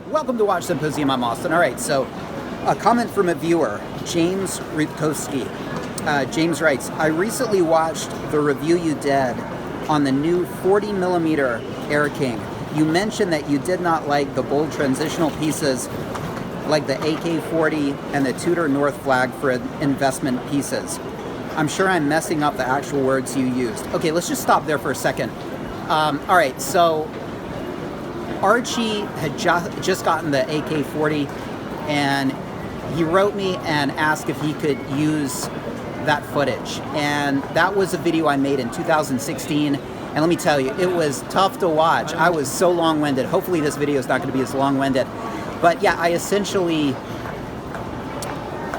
Welcome to Watch Symposium. I'm Austin. All right, so a comment from a viewer, James Rutkowski. James writes, I recently watched the review you did on the new 40mm Air King. You mentioned that you did not like the bold transitional pieces like the AK-40 and the Tudor North Flag for investment pieces. I'm sure I'm messing up the actual words you used. Okay, let's just stop there for a second. All right, so Archie had just gotten the AK-40, and he wrote me and asked if he could use that footage. And that was a video I made in 2016. And let me tell you, it was tough to watch. I was so long-winded. Hopefully this video is not going to be as long-winded. But yeah, I essentially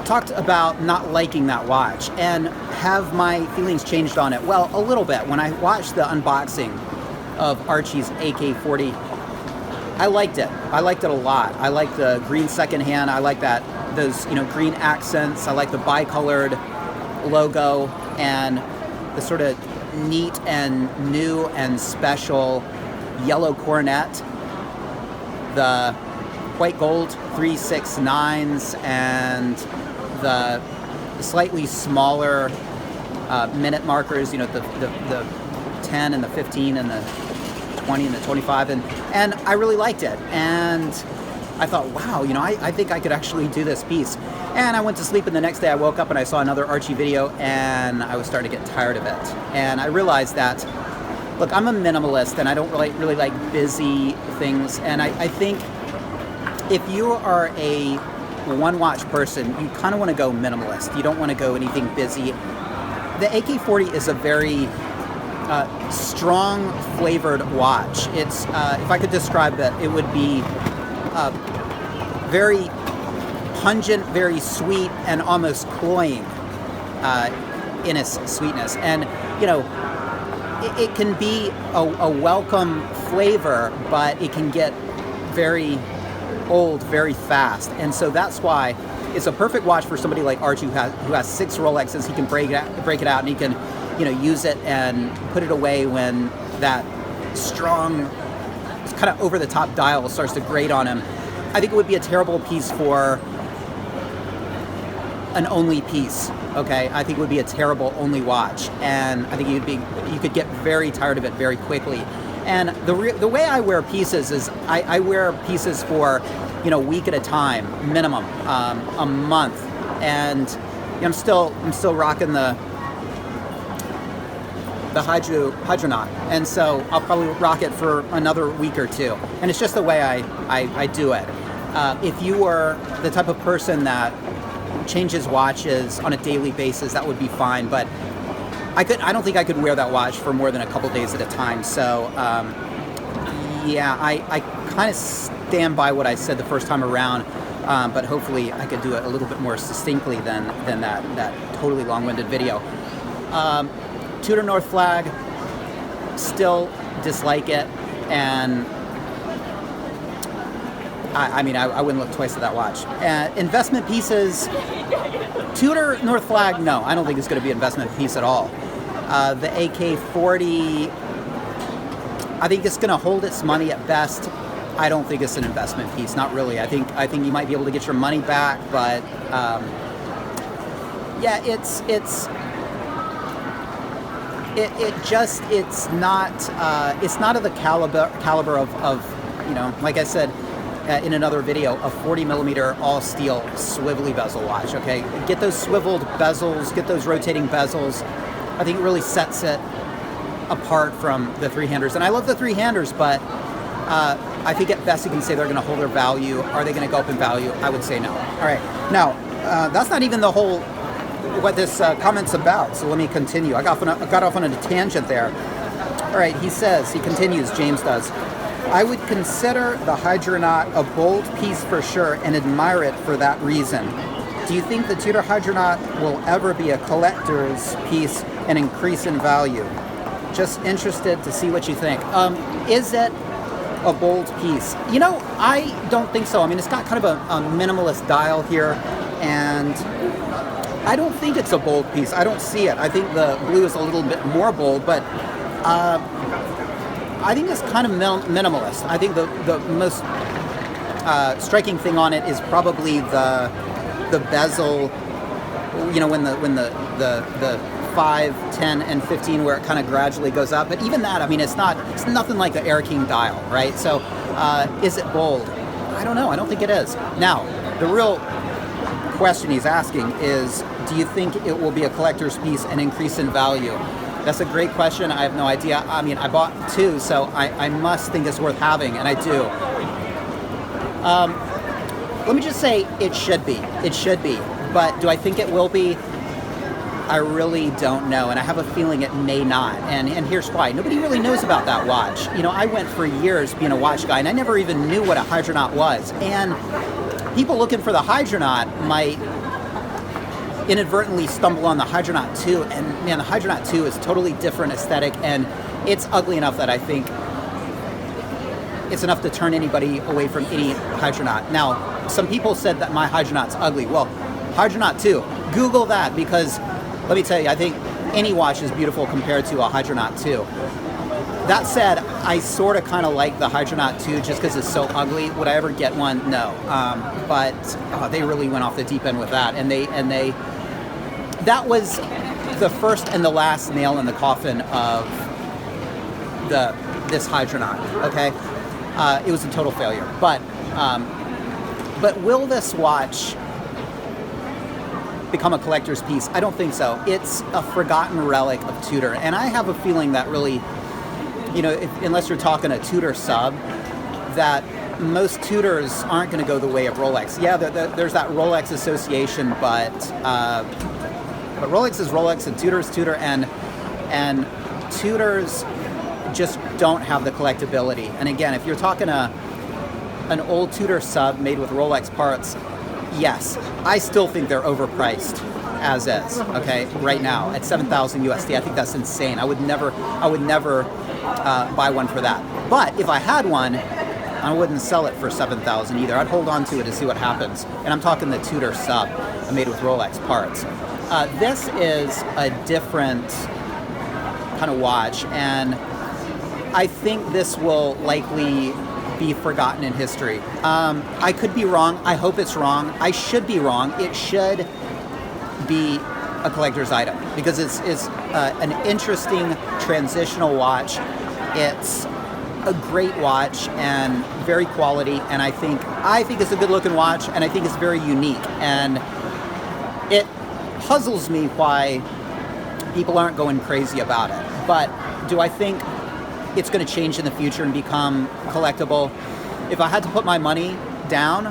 talked about not liking that watch. And have my feelings changed on it? Well, a little bit. When I watched the unboxing of Archie's AK-40, I liked it. I liked it a lot. I like the green secondhand. I like those green accents. I like the bicolored logo and the sort of neat and new and special yellow coronet. The white gold 369s and the slightly smaller minute markers. The 10 and the 15 and the 20 and the 25, and I really liked it, and I thought, wow, I think I could actually do this piece. And I went to sleep, and the next day I woke up and I saw another Archie video, and I was starting to get tired of it. And I realized that, look, I'm a minimalist, and I don't really like busy things, and I think if you are a one-watch person, you kind of want to go minimalist. You don't want to go anything busy. The AK-40 is a very strong flavored watch. It's if I could describe it would be very pungent, very sweet, and almost cloying in its sweetness. And it can be a welcome flavor, but it can get very old very fast. And so that's why it's a perfect watch for somebody like Archie who has 6 Rolexes. He can break it out, and he can use it and put it away when that strong, kind of over-the-top dial starts to grate on him. I think it would be a terrible piece for an only piece, okay? I think it would be a terrible only watch, and I think you could get very tired of it very quickly. And the way I wear pieces is I wear pieces for a week at a time, minimum, a month, and I'm still rocking the Hydronaut, and so I'll probably rock it for another week or two. And it's just the way I do it. If you were the type of person that changes watches on a daily basis, that would be fine. But I don't think I could wear that watch for more than a couple days at a time. So yeah, I kind of stand by what I said the first time around. But hopefully I could do it a little bit more succinctly than that totally long-winded video. Tudor North Flag, still dislike it, and I wouldn't look twice at that watch. Investment pieces, Tudor North Flag, no, I don't think it's going to be an investment piece at all. The AK-40, I think it's going to hold its money at best. I don't think it's an investment piece, not really. I think you might be able to get your money back, but yeah, it's not of the caliber of like I said in another video, a 40mm all steel swivelly bezel watch. Okay, get those swiveled bezels, get those rotating bezels. I think it really sets it apart from the three-handers. And I love the three-handers, but I think at best you can say they're going to hold their value. Are they going to go up in value? I would say no. All right, now that's not even the whole what this comment's about, so let me continue. I got off on a tangent there. All right, he continues, James does, I would consider the Hydronaut a bold piece for sure and admire it for that reason. Do you think the Tudor Hydronaut will ever be a collector's piece and increase in value? Just interested to see what you think. Is it a bold piece? I don't think so. I mean, it's got kind of a minimalist dial here, and I don't think it's a bold piece. I don't see it. I think the blue is a little bit more bold, but I think it's kind of minimalist. I think the most striking thing on it is probably the bezel. You know, when the 5, 10, and 15, where it kind of gradually goes up. But even that, I mean, it's nothing like the Air King dial, right? So is it bold? I don't know. I don't think it is. Now, the real question he's asking is, do you think it will be a collector's piece and increase in value? That's a great question. I have no idea. I mean, I bought 2, so I must think it's worth having, and I do. Let me just say it should be. It should be. But do I think it will be? I really don't know, and I have a feeling it may not, and here's why. Nobody really knows about that watch. You know, I went for years being a watch guy, and I never even knew what a Hydronaut was, and people looking for the Hydronaut might inadvertently stumble on the Hydronaut 2, and man, the Hydronaut 2 is totally different aesthetic, and it's ugly enough that I think it's enough to turn anybody away from any Hydronaut. Now, some people said that my Hydronaut's ugly. Well, Hydronaut 2, Google that, because let me tell you, I think any watch is beautiful compared to a Hydronaut 2. That said, I sort of kind of like the Hydronaut 2 just because it's so ugly. Would I ever get one? No. But they really went off the deep end with that, and that was the first and the last nail in the coffin of this Hydronaut. Okay, it was a total failure. But will this watch become a collector's piece? I don't think so. It's a forgotten relic of Tudor, and I have a feeling that really, you know, unless you're talking a Tudor sub, that most Tudors aren't going to go the way of Rolex. Yeah, there's that Rolex association, but Rolex is Rolex and Tudor is Tudor, and Tudors just don't have the collectability. And again, if you're talking an old Tudor sub made with Rolex parts, yes, I still think they're overpriced as is, okay, right now at 7,000 USD. I think that's insane. I would never buy one for that. But if I had one, I wouldn't sell it for 7,000 either. I'd hold on to it to see what happens. And I'm talking the Tudor sub made with Rolex parts. This is a different kind of watch, and I think this will likely be forgotten in history. I could be wrong. I hope it's wrong. I should be wrong. It should be a collector's item because it's an interesting transitional watch. It's a great watch and very quality, and I think it's a good looking watch, and I think it's very unique, and it puzzles me why people aren't going crazy about it. But do I think it's going to change in the future and become collectible? If I had to put my money down,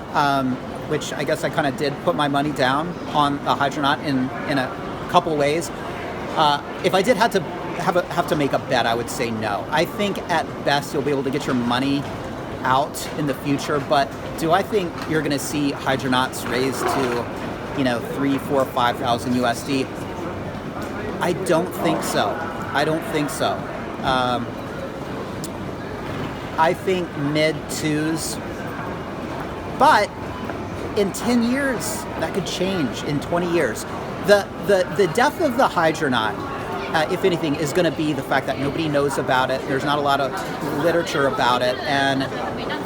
which I guess I kind of did put my money down on a Hydronaut in a couple ways, if I did have to make a bet, I would say no. I think at best you'll be able to get your money out in the future, but do I think you're going to see Hydronauts raised to, you know, 3, 4, 5,000 USD? I don't think so. I don't think so. I think mid-2s, but in 10 years, that could change. In 20 years. The death of the Hydronaut, if anything, is going to be the fact that nobody knows about it. There's not a lot of literature about it, and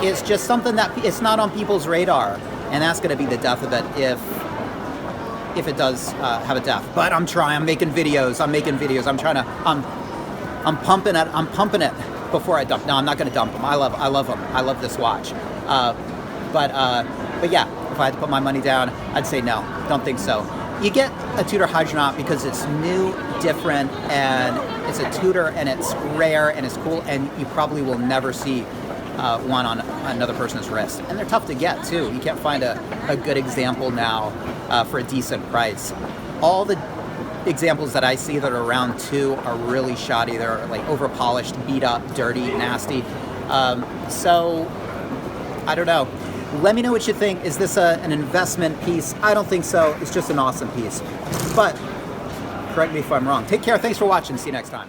it's just something that it's not on people's radar, and that's going to be the death of it if it does have a death. But I'm trying. I'm making videos. I'm trying to. I'm pumping it. I'm pumping it before I dump. No, I'm not going to dump them. I love them. I love this watch. But yeah, if I had to put my money down, I'd say no. Don't think so. You get a Tudor Hydronaut because it's new, different, and it's a Tudor, and it's rare, and it's cool, and you probably will never see one on another person's wrist. And they're tough to get, too. You can't find a good example now for a decent price. All the examples that I see that are around 2 are really shoddy. They're like over-polished, beat up, dirty, nasty. So, I don't know. Let me know what you think. Is this an investment piece? I don't think so. It's just an awesome piece. But correct me if I'm wrong. Take care. Thanks for watching. See you next time.